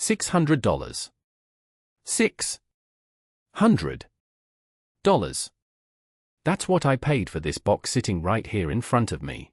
$600. $600. That's what I paid for this box sitting right here in front of me.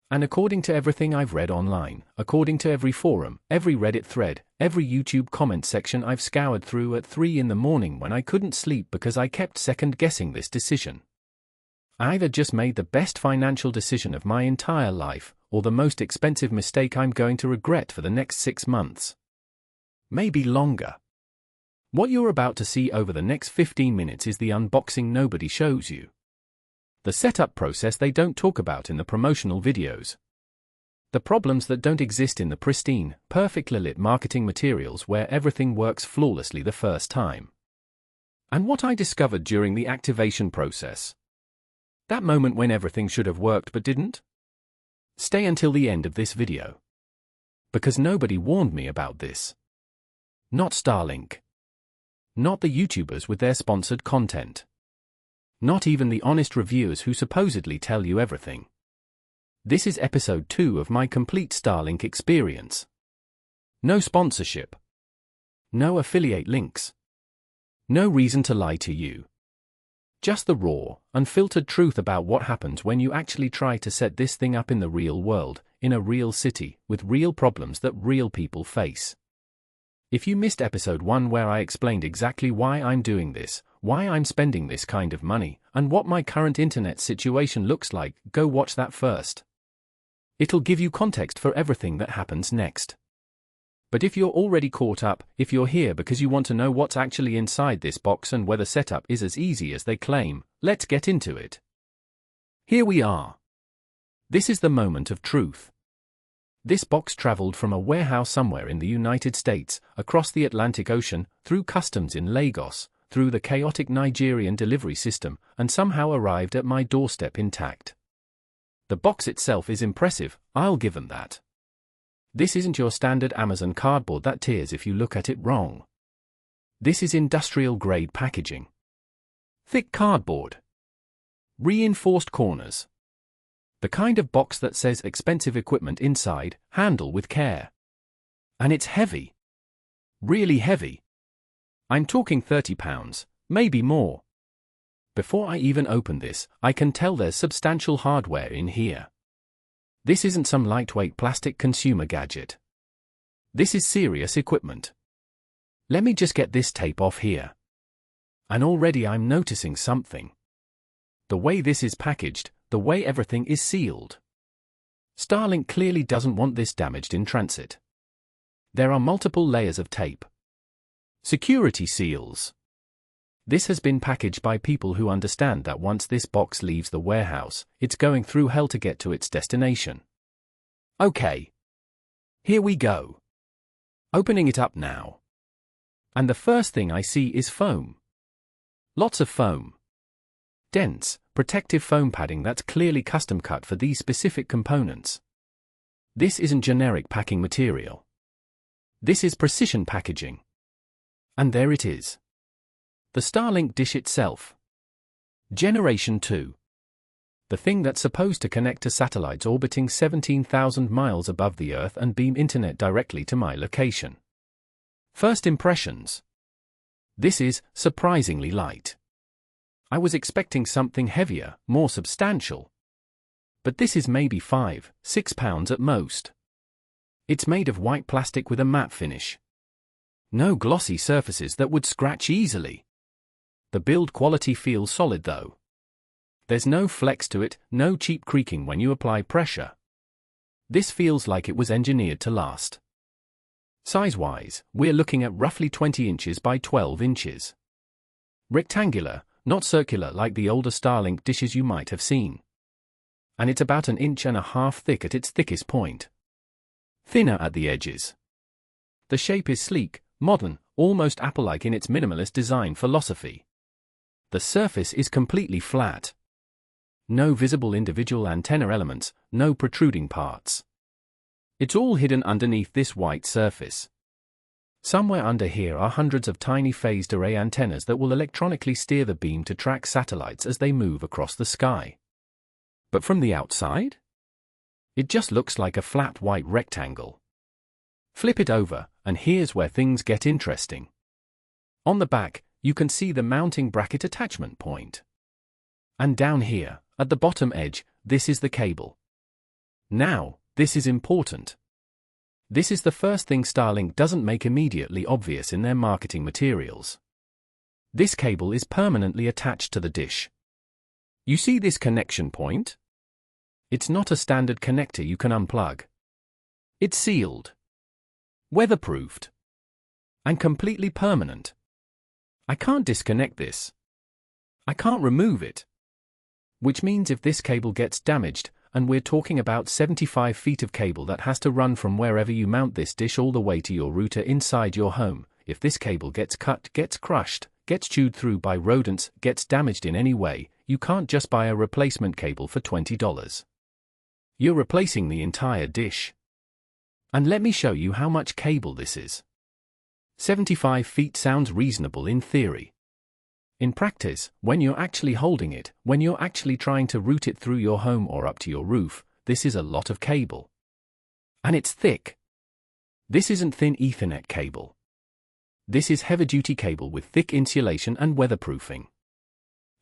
And according to everything I've read online, according to every forum, every Reddit thread, every YouTube comment section I've scoured through at 3 in the morning when I couldn't sleep because I kept second-guessing this decision. I either just made the best financial decision of my entire life, or the most expensive mistake I'm going to regret for the next 6 months. Maybe longer. What you're about to see over the next 15 minutes is the unboxing nobody shows you. The setup process they don't talk about in the promotional videos. The problems that don't exist in the pristine, perfectly lit marketing materials where everything works flawlessly the first time. And what I discovered during the activation process. That moment when everything should have worked but didn't? Stay until the end of this video. Because nobody warned me about this. Not Starlink. Not the YouTubers with their sponsored content. Not even the honest reviewers who supposedly tell you everything. This is episode 2 of my complete Starlink experience. No sponsorship. No affiliate links. No reason to lie to you. Just the raw, unfiltered truth about what happens when you actually try to set this thing up in the real world, in a real city, with real problems that real people face. If you missed episode 1 where I explained exactly why I'm doing this, why I'm spending this kind of money, and what my current internet situation looks like, go watch that first. It'll give you context for everything that happens next. But if you're already caught up, if you're here because you want to know what's actually inside this box and whether setup is as easy as they claim, let's get into it. Here we are. This is the moment of truth. This box traveled from a warehouse somewhere in the United States, across the Atlantic Ocean, through customs in Lagos, through the chaotic Nigerian delivery system, and somehow arrived at my doorstep intact. The box itself is impressive, I'll give them that. This isn't your standard Amazon cardboard that tears if you look at it wrong. This is industrial-grade packaging. Thick cardboard. Reinforced corners. The kind of box that says expensive equipment inside, handle with care. And it's heavy. Really heavy. I'm talking 30 pounds, maybe more. Before I even open this, I can tell there's substantial hardware in here. This isn't some lightweight plastic consumer gadget. This is serious equipment. Let me just get this tape off here. And already I'm noticing something. The way this is packaged, the way everything is sealed. Starlink clearly doesn't want this damaged in transit. There are multiple layers of tape. Security seals. This has been packaged by people who understand that once this box leaves the warehouse, it's going through hell to get to its destination. Okay. Here we go. Opening it up now. And the first thing I see is foam. Lots of foam. Dense, protective foam padding that's clearly custom cut for these specific components. This isn't generic packing material. This is precision packaging. And there it is. The Starlink dish itself. Generation 2. The thing that's supposed to connect to satellites orbiting 17,000 miles above the Earth and beam internet directly to my location. First impressions. This is surprisingly light. I was expecting something heavier, more substantial. But this is maybe 5-6 pounds at most. It's made of white plastic with a matte finish. No glossy surfaces that would scratch easily. The build quality feels solid though. There's no flex to it, no cheap creaking when you apply pressure. This feels like it was engineered to last. Size-wise, we're looking at roughly 20 inches by 12 inches. Rectangular, not circular like the older Starlink dishes you might have seen. And it's about 1.5 inches thick at its thickest point. Thinner at the edges. The shape is sleek, modern, almost Apple-like in its minimalist design philosophy. The surface is completely flat. No visible individual antenna elements, no protruding parts. It's all hidden underneath this white surface. Somewhere under here are hundreds of tiny phased array antennas that will electronically steer the beam to track satellites as they move across the sky. But from the outside? It just looks like a flat white rectangle. Flip it over, and here's where things get interesting. On the back, you can see the mounting bracket attachment point. And down here, at the bottom edge, this is the cable. Now, this is important. This is the first thing Starlink doesn't make immediately obvious in their marketing materials. This cable is permanently attached to the dish. You see this connection point? It's not a standard connector you can unplug. It's sealed, weatherproofed, and completely permanent. I can't disconnect this. I can't remove it. Which means if this cable gets damaged, and we're talking about 75 feet of cable that has to run from wherever you mount this dish all the way to your router inside your home, if this cable gets cut, gets crushed, gets chewed through by rodents, gets damaged in any way, you can't just buy a replacement cable for $20. You're replacing the entire dish. And let me show you how much cable this is. 75 feet sounds reasonable in theory. In practice, when you're actually holding it, when you're actually trying to route it through your home or up to your roof, this is a lot of cable. And it's thick. This isn't thin Ethernet cable. This is heavy-duty cable with thick insulation and weatherproofing.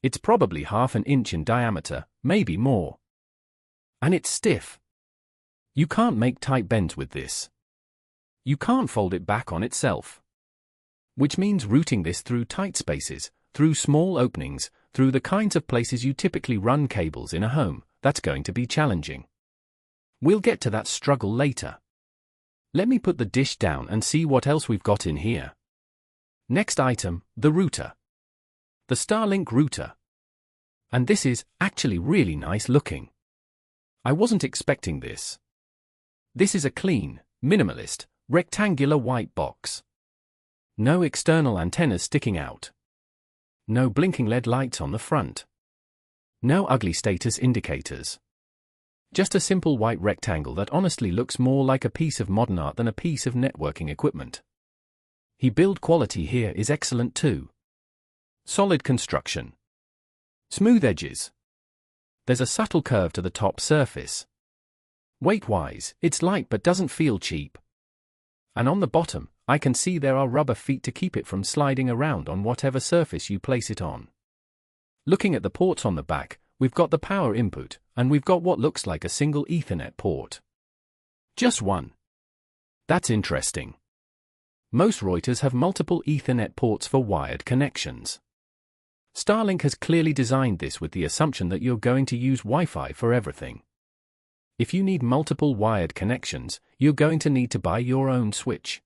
It's probably ½ an inch in diameter, maybe more. And it's stiff. You can't make tight bends with this. You can't fold it back on itself. Which means routing this through tight spaces, through small openings, through the kinds of places you typically run cables in a home, that's going to be challenging. We'll get to that struggle later. Let me put the dish down and see what else we've got in here. Next item, the router. The Starlink router. And this is actually really nice looking. I wasn't expecting this. This is a clean, minimalist, rectangular white box. No external antennas sticking out. No blinking LED lights on the front. No ugly status indicators. Just a simple white rectangle that honestly looks more like a piece of modern art than a piece of networking equipment. Build quality here is excellent too. Solid construction. Smooth edges. There's a subtle curve to the top surface. Weight-wise, it's light but doesn't feel cheap. And on the bottom, I can see there are rubber feet to keep it from sliding around on whatever surface you place it on. Looking at the ports on the back, we've got the power input, and we've got what looks like a single Ethernet port. Just one. That's interesting. Most routers have multiple Ethernet ports for wired connections. Starlink has clearly designed this with the assumption that you're going to use Wi-Fi for everything. If you need multiple wired connections, you're going to need to buy your own switch.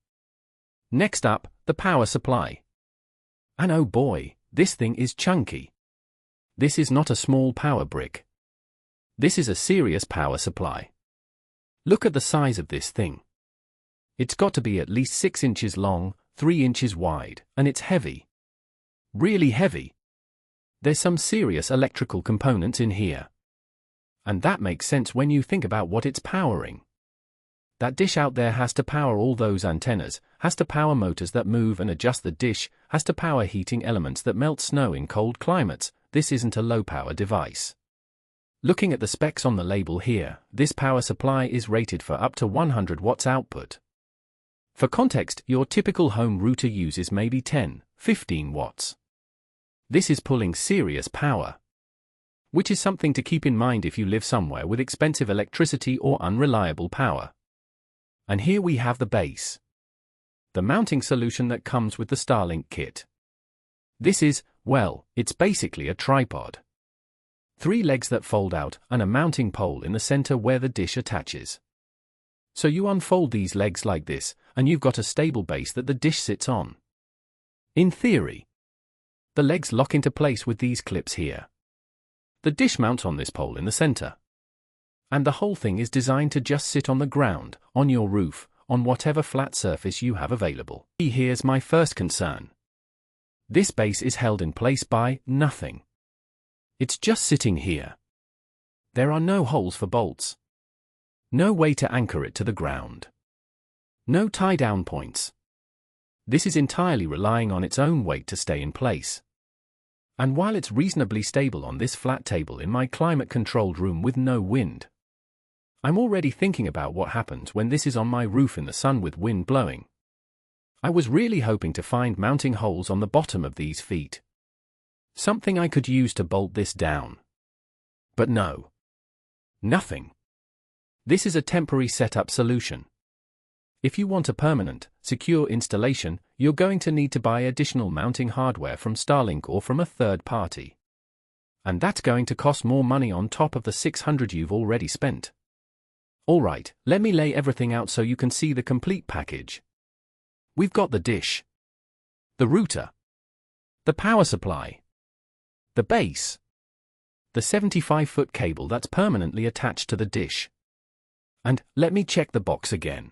Next up, the power supply. And oh boy, this thing is chunky. This is not a small power brick. This is a serious power supply. Look at the size of this thing. It's got to be at least 6 inches long, 3 inches wide, and it's heavy. Really heavy. There's some serious electrical components in here. And that makes sense when you think about what it's powering. That dish out there has to power all those antennas, has to power motors that move and adjust the dish, has to power heating elements that melt snow in cold climates. This isn't a low-power device. Looking at the specs on the label here, this power supply is rated for up to 100 watts output. For context, your typical home router uses maybe 10, 15 watts. This is pulling serious power. Which is something to keep in mind if you live somewhere with expensive electricity or unreliable power. And here we have the base. The mounting solution that comes with the Starlink kit. This is, well, it's basically a tripod. 3 legs that fold out and a mounting pole in the center where the dish attaches. So you unfold these legs like this, and you've got a stable base that the dish sits on. In theory, the legs lock into place with these clips here. The dish mounts on this pole in the center. And the whole thing is designed to just sit on the ground, on your roof, on whatever flat surface you have available. Here's my first concern. This base is held in place by nothing. It's just sitting here. There are no holes for bolts. No way to anchor it to the ground. No tie-down points. This is entirely relying on its own weight to stay in place. And while it's reasonably stable on this flat table in my climate-controlled room with no wind, I'm already thinking about what happens when this is on my roof in the sun with wind blowing. I was really hoping to find mounting holes on the bottom of these feet. Something I could use to bolt this down. But no. Nothing. This is a temporary setup solution. If you want a permanent, secure installation, you're going to need to buy additional mounting hardware from Starlink or from a third party. And that's going to cost more money on top of the $600 you've already spent. Alright, let me lay everything out so you can see the complete package. We've got the dish, the router, the power supply, the base, the 75-foot cable that's permanently attached to the dish. And, let me check the box again.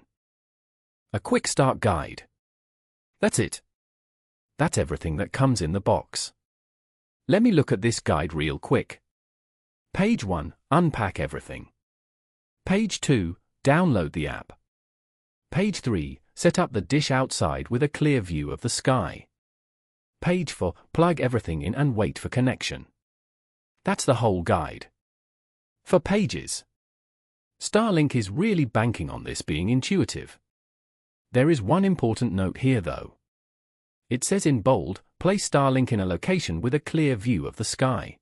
A quick start guide. That's it. That's everything that comes in the box. Let me look at this guide real quick. Page 1, unpack everything. Page 2, download the app. Page 3, set up the dish outside with a clear view of the sky. Page 4, plug everything in and wait for connection. That's the whole guide. 4 pages. Starlink is really banking on this being intuitive. There is one important note here though. It says in bold, place Starlink in a location with a clear view of the sky.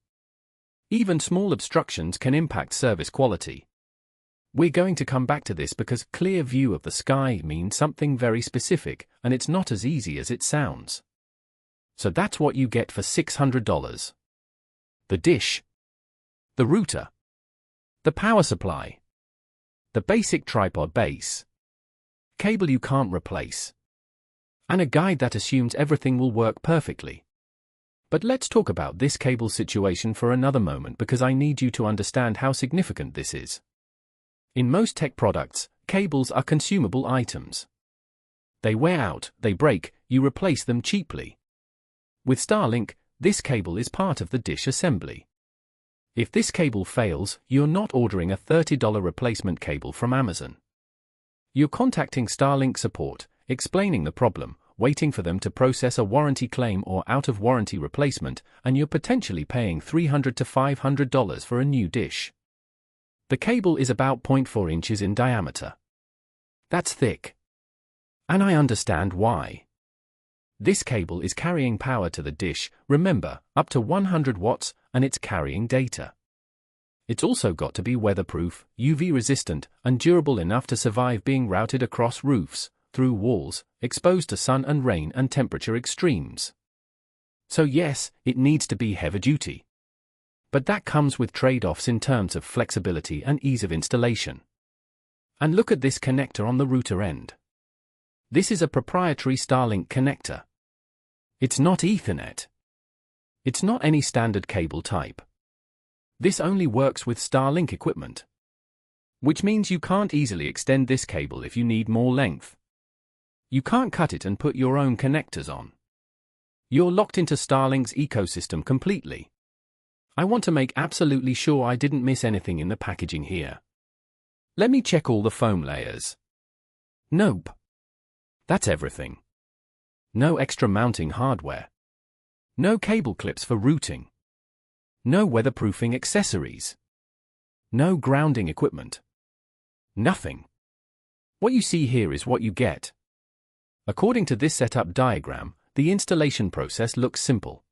Even small obstructions can impact service quality. We're going to come back to this because clear view of the sky means something very specific, and it's not as easy as it sounds. So that's what you get for $600. The dish, the router, the power supply, the basic tripod base, cable you can't replace, and a guide that assumes everything will work perfectly. But let's talk about this cable situation for another moment because I need you to understand how significant this is. In most tech products, cables are consumable items. They wear out, they break, you replace them cheaply. With Starlink, this cable is part of the dish assembly. If this cable fails, you're not ordering a $30 replacement cable from Amazon. You're contacting Starlink support, explaining the problem, waiting for them to process a warranty claim or out-of-warranty replacement, and you're potentially paying $300 to $500 for a new dish. The cable is about 0.4 inches in diameter. That's thick. And I understand why. This cable is carrying power to the dish, remember, up to 100 watts, and it's carrying data. It's also got to be weatherproof, UV-resistant, and durable enough to survive being routed across roofs, through walls, exposed to sun and rain and temperature extremes. So yes, it needs to be heavy-duty. But that comes with trade-offs in terms of flexibility and ease of installation. And look at this connector on the router end. This is a proprietary Starlink connector. It's not Ethernet. It's not any standard cable type. This only works with Starlink equipment. Which means you can't easily extend this cable if you need more length. You can't cut it and put your own connectors on. You're locked into Starlink's ecosystem completely. I want to make absolutely sure I didn't miss anything in the packaging here. Let me check all the foam layers. Nope. That's everything. No extra mounting hardware. No cable clips for routing. No weatherproofing accessories. No grounding equipment. Nothing. What you see here is what you get. According to this setup diagram, the installation process looks simple.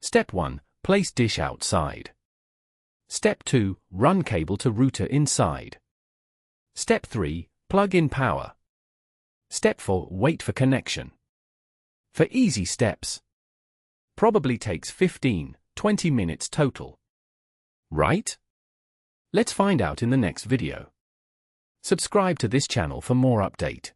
Step 1. Place dish outside. Step 2. Run cable to router inside. Step 3. Plug in power. Step 4. Wait for connection. For easy steps. Probably takes 15-20 minutes total. Right? Let's find out in the next video. Subscribe to this channel for more update.